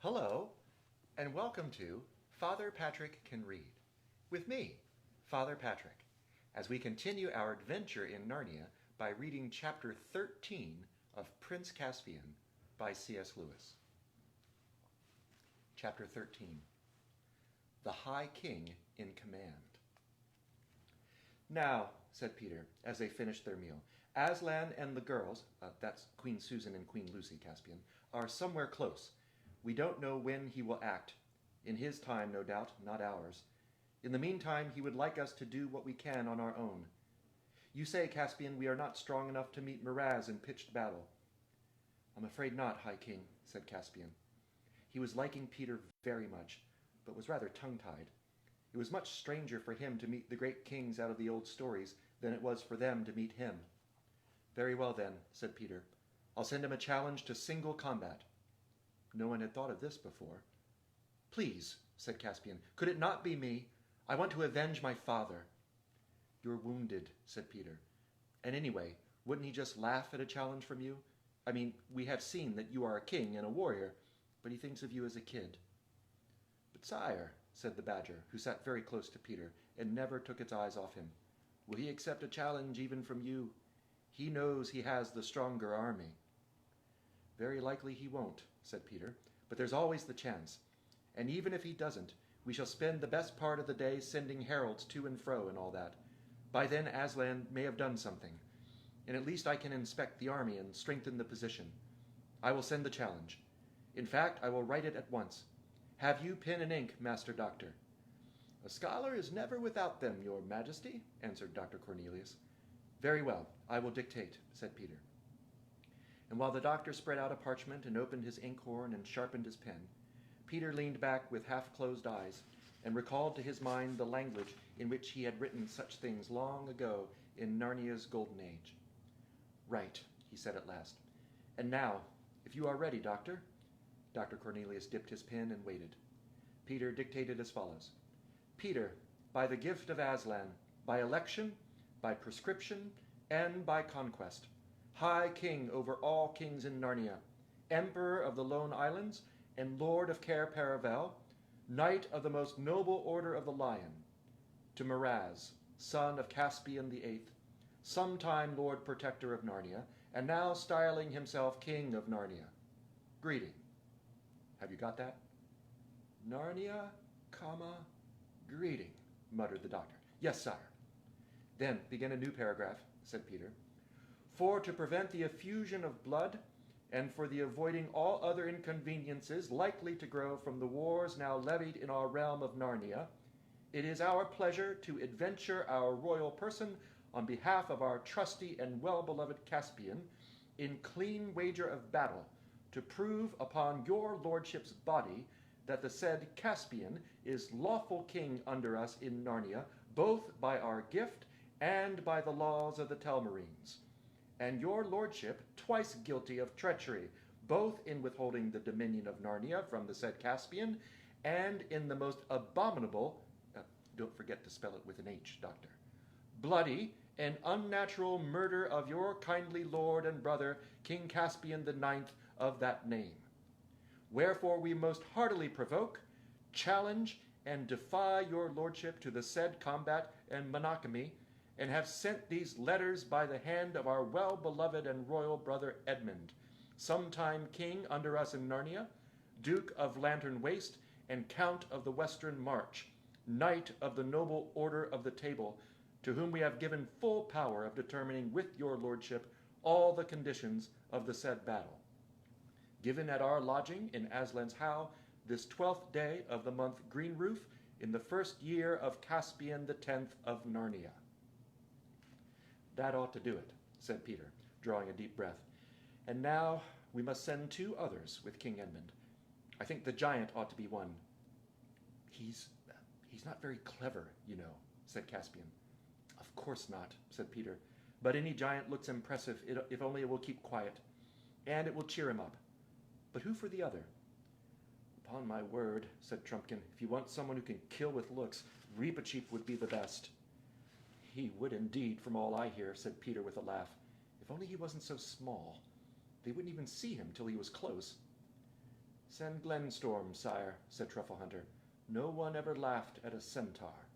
Hello, and welcome to Father Patrick Can Read, with me, Father Patrick, as we continue our adventure in Narnia by reading Chapter 13 of Prince Caspian by C.S. Lewis. Chapter 13, The High King in Command. "Now," said Peter, as they finished their meal, "Aslan and the girls, that's Queen Susan and Queen Lucy, Caspian, are somewhere close. We don't know when he will act. In his time, no doubt, not ours. In the meantime, he would like us to do what we can on our own. You say, Caspian, we are not strong enough to meet Miraz in pitched battle." "I'm afraid not, High King," said Caspian. He was liking Peter very much, but was rather tongue-tied. It was much stranger for him to meet the great kings out of the old stories than it was for them to meet him. "Very well, then," said Peter. "I'll send him a challenge to single combat." No one had thought of this before. "Please," said Caspian, "could it not be me? I want to avenge my father." "You're wounded," said Peter. "And anyway, wouldn't he just laugh at a challenge from you? I mean, we have seen that you are a king and a warrior, but he thinks of you as a kid." "But sire," said the badger, who sat very close to Peter and never took its eyes off him, "will he accept a challenge even from you? He knows he has the stronger army." "Very likely he won't," said Peter, "but there's always the chance. And even if he doesn't, we shall spend the best part of the day sending heralds to and fro and all that. By then Aslan may have done something, and at least I can inspect the army and strengthen the position. I will send the challenge. In fact, I will write it at once. Have you pen and ink, Master Doctor?" "A scholar is never without them, your Majesty," answered Dr. Cornelius. "Very well, I will dictate," said Peter. And while the doctor spread out a parchment and opened his inkhorn and sharpened his pen, Peter leaned back with half-closed eyes and recalled to his mind the language in which he had written such things long ago in Narnia's golden age. "Right," he said at last. "And now, if you are ready, Doctor." Dr. Cornelius dipped his pen and waited. Peter dictated as follows. "Peter, by the gift of Aslan, by election, by prescription, and by conquest, High King over all kings in Narnia, Emperor of the Lone Islands, and Lord of Cair Paravel, Knight of the most noble order of the Lion, to Miraz, son of Caspian the Eighth, sometime Lord Protector of Narnia, and now styling himself King of Narnia. Greeting." Have you got that? "Narnia, greeting," muttered the doctor. "Yes, sire." "Then begin a new paragraph," said Peter. "For to prevent the effusion of blood, and for the avoiding all other inconveniences likely to grow from the wars now levied in our realm of Narnia, it is our pleasure to adventure our royal person on behalf of our trusty and well-beloved Caspian in clean wager of battle, to prove upon your lordship's body that the said Caspian is lawful king under us in Narnia, both by our gift and by the laws of the Telmarines, and your lordship twice guilty of treachery, both in withholding the dominion of Narnia from the said Caspian, and in the most abominable, don't forget to spell it with an H, Doctor, bloody and unnatural murder of your kindly lord and brother, King Caspian the Ninth of that name. Wherefore we most heartily provoke, challenge, and defy your lordship to the said combat and monogamy, and have sent these letters by the hand of our well-beloved and royal brother Edmund, sometime king under us in Narnia, Duke of Lantern Waste, and Count of the Western March, Knight of the noble order of the Table, to whom we have given full power of determining with your lordship all the conditions of the said battle. Given at our lodging in Aslan's Howe, this 12th day of the month Greenroof, in the first year of Caspian the 10th of Narnia." "That ought to do it," said Peter, drawing a deep breath. "And now we must send 2 others with King Edmund. I think the giant ought to be one." He's not very clever, you know," said Caspian. "Of course not," said Peter. "But any giant looks impressive if only it will keep quiet. And it will cheer him up. But who for the other?" "Upon my word," said Trumpkin, "if you want someone who can kill with looks, Reepicheep would be the best." "He would indeed, from all I hear," said Peter with a laugh. "If only he wasn't so small. They wouldn't even see him till he was close." Send Glenstorm, sire, said Trufflehunter. No one ever laughed at a centaur.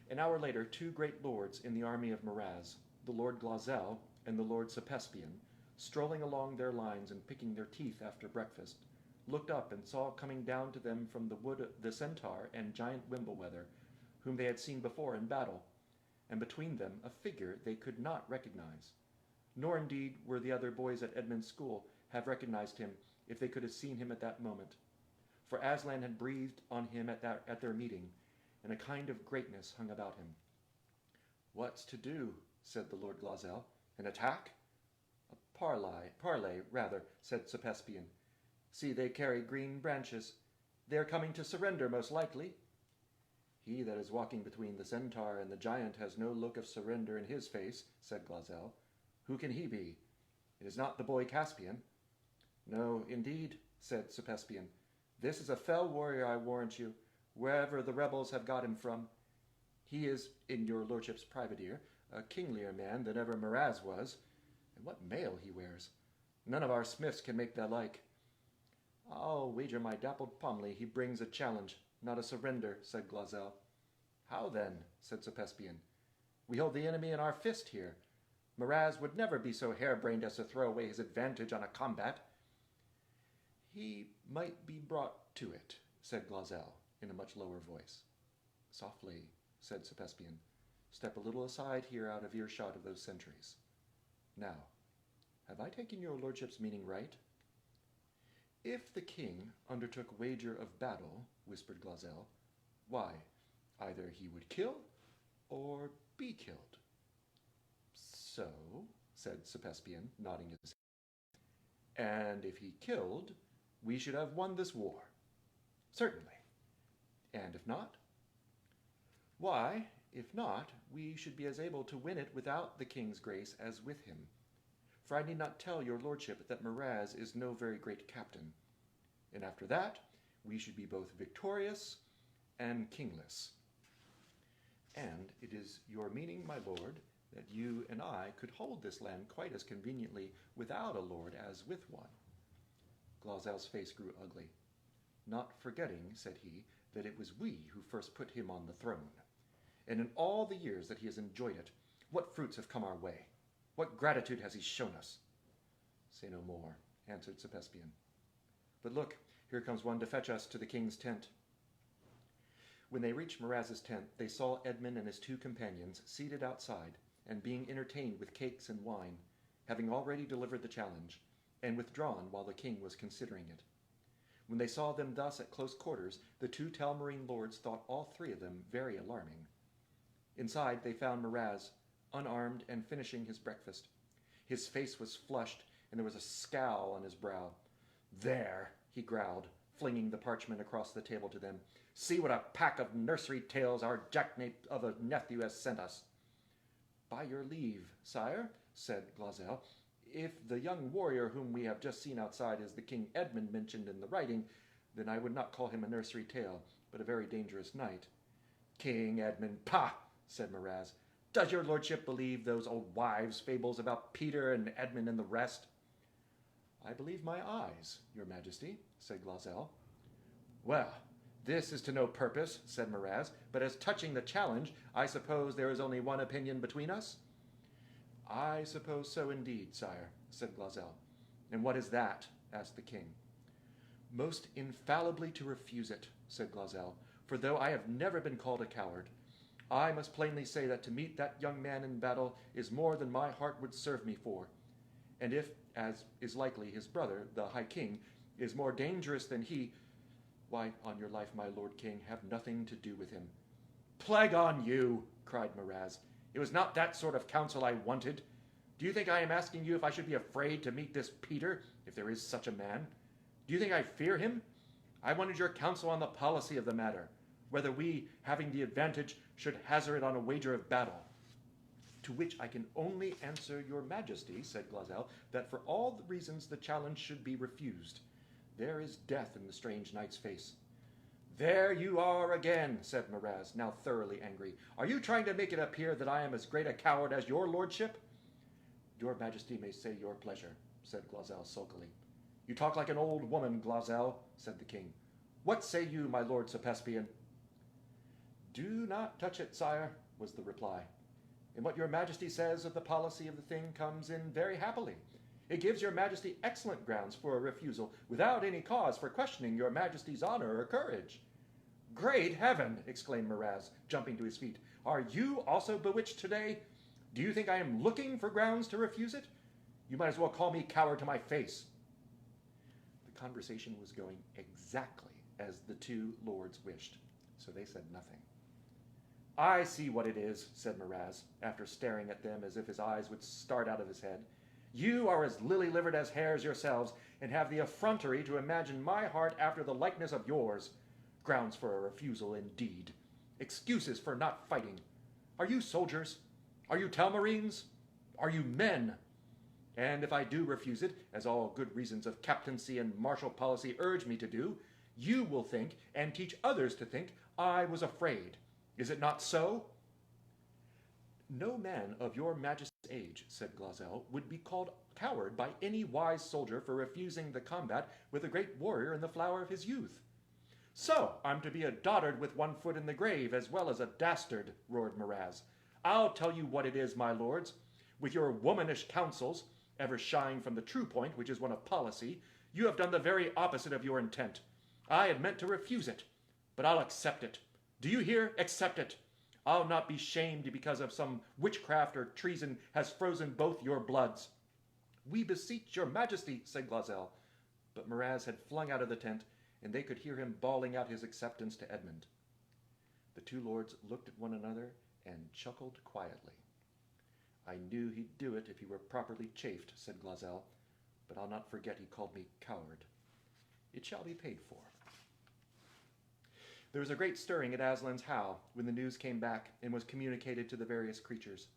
An hour later, two great lords in the army of Miraz, the Lord Glozell and the Lord Caspian, strolling along their lines and picking their teeth after breakfast, looked up and saw coming down to them from the wood the centaur and giant Wimblewether, whom they had seen before in battle, and between them a figure they could not recognize. Nor indeed were the other boys at Edmund's school have recognized him if they could have seen him at that moment. For Aslan had breathed on him at their meeting, and a kind of greatness hung about him. What's to do? Said the Lord Glozell. An attack? A parley, rather, said Caspian. See, they carry green branches. They are coming to surrender, most likely. He that is walking between the centaur and the giant has no look of surrender in his face, said Glozell. Who can he be? It is not the boy Caspian. No, indeed, said Caspian. This is a fell warrior, I warrant you, wherever the rebels have got him from. He is, in your lordship's private ear, a kinglier man than ever Miraz was. And what mail he wears! None of our smiths can make the like. I'll wager my dappled pomley he brings a challenge, not a surrender, said Glozell. How then? Said Caspian. We hold the enemy in our fist here. Miraz would never be so harebrained as to throw away his advantage on a combat. He might be brought to it, said Glozell, in a much lower voice. Softly, said Caspian. Step a little aside here out of earshot of those sentries. Now, have I taken your lordship's meaning right? If the king undertook wager of battle, whispered Glozell, why, either he would kill or be killed. So, said Caspian, nodding his head. And if he killed, we should have won this war. Certainly. And if not? Why, if not, we should be as able to win it without the king's grace as with him. For I need not tell your lordship that Miraz is no very great captain. And after that, we should be both victorious and kingless. And it is your meaning, my lord, that you and I could hold this land quite as conveniently without a lord as with one. Glozell's face grew ugly. Not forgetting, said he, that it was we who first put him on the throne. And in all the years that he has enjoyed it, what fruits have come our way? What gratitude has he shown us? Say no more, answered Caspian. But look, here comes one to fetch us to the king's tent. When they reached Miraz's tent, they saw Edmund and his two companions seated outside and being entertained with cakes and wine, having already delivered the challenge, and withdrawn while the king was considering it. When they saw them thus at close quarters, the two Telmarine lords thought all three of them very alarming. Inside they found Miraz, unarmed and finishing his breakfast. His face was flushed, and there was a scowl on his brow. There, he growled, flinging the parchment across the table to them. See what a pack of nursery tales our jacknape of a nephew has sent us. By your leave, sire, said Glozell, if the young warrior whom we have just seen outside is the King Edmund mentioned in the writing, then I would not call him a nursery tale, but a very dangerous knight. King Edmund, pah, said Miraz. Does your lordship believe those old wives' fables about Peter and Edmund and the rest? I believe my eyes, your majesty, said Glozell. Well, this is to no purpose, said Miraz, but as touching the challenge, I suppose there is only one opinion between us? I suppose so indeed, sire, said Glozell. And what is that? Asked the king. Most infallibly to refuse it, said Glozell, for though I have never been called a coward, I must plainly say that to meet that young man in battle is more than my heart would serve me for. And if, as is likely, his brother, the High King, is more dangerous than he, why, on your life, my lord king, have nothing to do with him. Plague on you, cried Miraz. It was not that sort of counsel I wanted. Do you think I am asking you if I should be afraid to meet this Peter, if there is such a man? Do you think I fear him? I wanted your counsel on the policy of the matter, whether we, having the advantage, should hazard it on a wager of battle. To which I can only answer your majesty, said Glozell, that for all the reasons the challenge should be refused. There is death in the strange knight's face. There you are again, said Miraz, now thoroughly angry. Are you trying to make it appear that I am as great a coward as your lordship? Your majesty may say your pleasure, said Glozell sulkily. You talk like an old woman, Glozell, said the king. What say you, my lord Caspian? Do not touch it, sire, was the reply. And what your majesty says of the policy of the thing comes in very happily. It gives your majesty excellent grounds for a refusal, without any cause for questioning your majesty's honor or courage. Great heaven, exclaimed Miraz, jumping to his feet. Are you also bewitched today? Do you think I am looking for grounds to refuse it? You might as well call me coward to my face. The conversation was going exactly as the two lords wished, so they said nothing. I see what it is, said Miraz, after staring at them as if his eyes would start out of his head. You are as lily-livered as hares yourselves, and have the effrontery to imagine my heart after the likeness of yours. Grounds for a refusal, indeed. Excuses for not fighting. Are you soldiers? Are you Telmarines? Are you men? And if I do refuse it, as all good reasons of captaincy and martial policy urge me to do, you will think, and teach others to think, I was afraid. Is it not so? No man of your majesty's age, said Glozell, would be called coward by any wise soldier for refusing the combat with a great warrior in the flower of his youth. So I'm to be a dotard with one foot in the grave as well as a dastard, roared Miraz. I'll tell you what it is, my lords. With your womanish counsels, ever shying from the true point, which is one of policy, you have done the very opposite of your intent. I had meant to refuse it, but I'll accept it. Do you hear? Accept it. I'll not be shamed because of some witchcraft or treason has frozen both your bloods. We beseech your majesty, said Glozell. But Miraz had flung out of the tent, and they could hear him bawling out his acceptance to Edmund. The two lords looked at one another and chuckled quietly. I knew he'd do it if he were properly chafed, said Glozell, but I'll not forget he called me coward. It shall be paid for. There was a great stirring at Aslan's howe when the news came back and was communicated to the various creatures.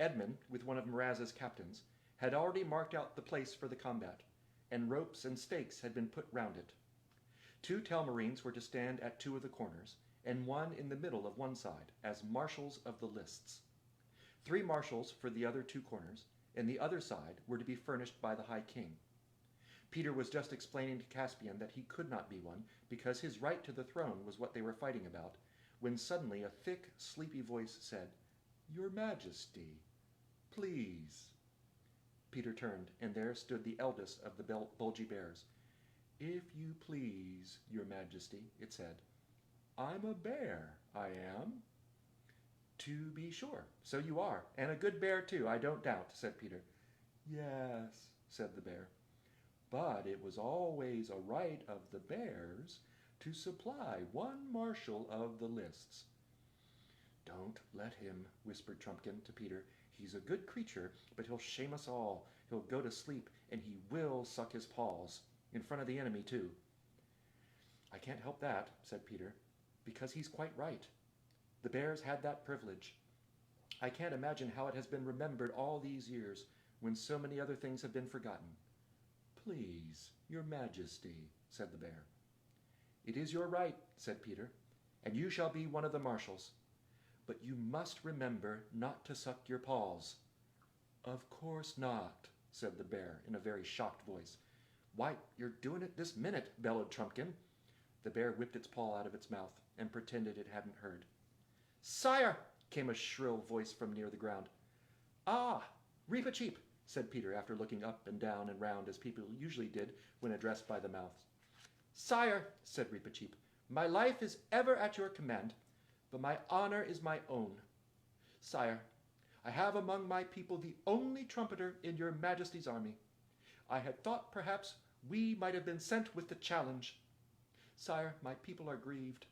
Edmund, with one of Miraz's captains, had already marked out the place for the combat, and ropes and stakes had been put round it. 2 Telmarines were to stand at 2 of the corners, and 1 in the middle of one side, as marshals of the lists. 3 marshals for the other 2 corners, and the other side were to be furnished by the High King. Peter was just explaining to Caspian that he could not be one, because his right to the throne was what they were fighting about, when suddenly a thick, sleepy voice said, Your Majesty, please. Peter turned, and there stood the eldest of the bulgy bears. If you please, Your Majesty, it said. I'm a bear, I am. To be sure, so you are, and a good bear too, I don't doubt, said Peter. Yes, said the bear. But it was always a right of the bears to supply 1 marshal of the lists. Don't let him, whispered Trumpkin to Peter. He's a good creature, but he'll shame us all. He'll go to sleep, and he will suck his paws. In front of the enemy, too. I can't help that, said Peter, because he's quite right. The bears had that privilege. I can't imagine how it has been remembered all these years, when so many other things have been forgotten. Please, Your Majesty, said the bear. It is your right, said Peter, and you shall be one of the marshals. But you must remember not to suck your paws. Of course not, said the bear in a very shocked voice. Why, you're doing it this minute, bellowed Trumpkin. The bear whipped its paw out of its mouth and pretended it hadn't heard. Sire, came a shrill voice from near the ground. Ah, Reepicheep, said Peter after looking up and down and round as people usually did when addressed by the mouth. Sire, said Reepicheep, my life is ever at your command, but my honor is my own. Sire, I have among my people the only trumpeter in your majesty's army. I had thought perhaps we might have been sent with the challenge. Sire, my people are grieved.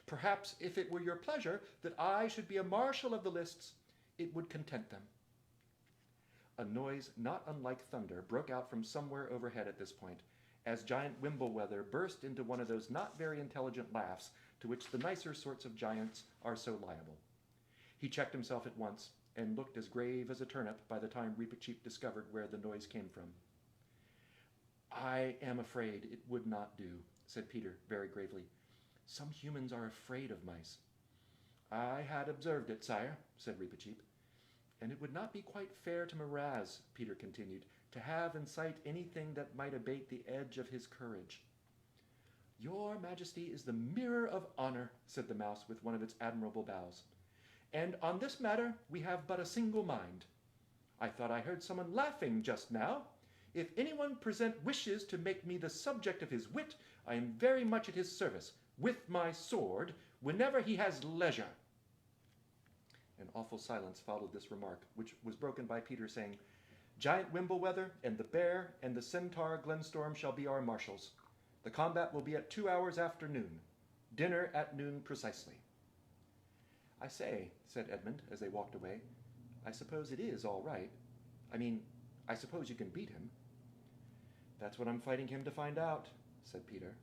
Perhaps if it were your pleasure that I should be a marshal of the lists, it would content them. A noise not unlike thunder broke out from somewhere overhead at this point, as giant Wimbleweather burst into one of those not very intelligent laughs to which the nicer sorts of giants are so liable. He checked himself at once, and looked as grave as a turnip by the time Reepicheep discovered where the noise came from. I am afraid it would not do, said Peter very gravely. Some humans are afraid of mice. I had observed it, sire, said Reepicheep. And it would not be quite fair to Miraz, Peter continued, to have in sight anything that might abate the edge of his courage. Your Majesty is the mirror of honor, said the mouse with one of its admirable bows. And on this matter we have but a single mind. I thought I heard someone laughing just now. If anyone present wishes to make me the subject of his wit, I am very much at his service, with my sword, whenever he has leisure. An awful silence followed this remark, which was broken by Peter saying, Giant Wimbleweather and the Bear and the Centaur Glenstorm shall be our marshals. The combat will be at 2 hours after noon. Dinner at noon precisely. I say, said Edmund as they walked away, I suppose it is all right. I mean, I suppose you can beat him. That's what I'm fighting him to find out, said Peter.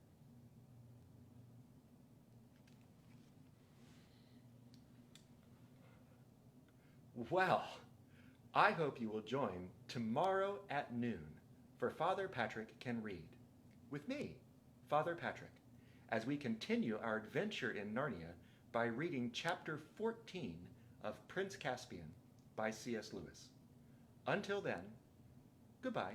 Well, I hope you will join tomorrow at noon for Father Patrick Can Read, with me, Father Patrick, as we continue our adventure in Narnia by reading Chapter 14 of Prince Caspian by C.S. Lewis. Until then, goodbye.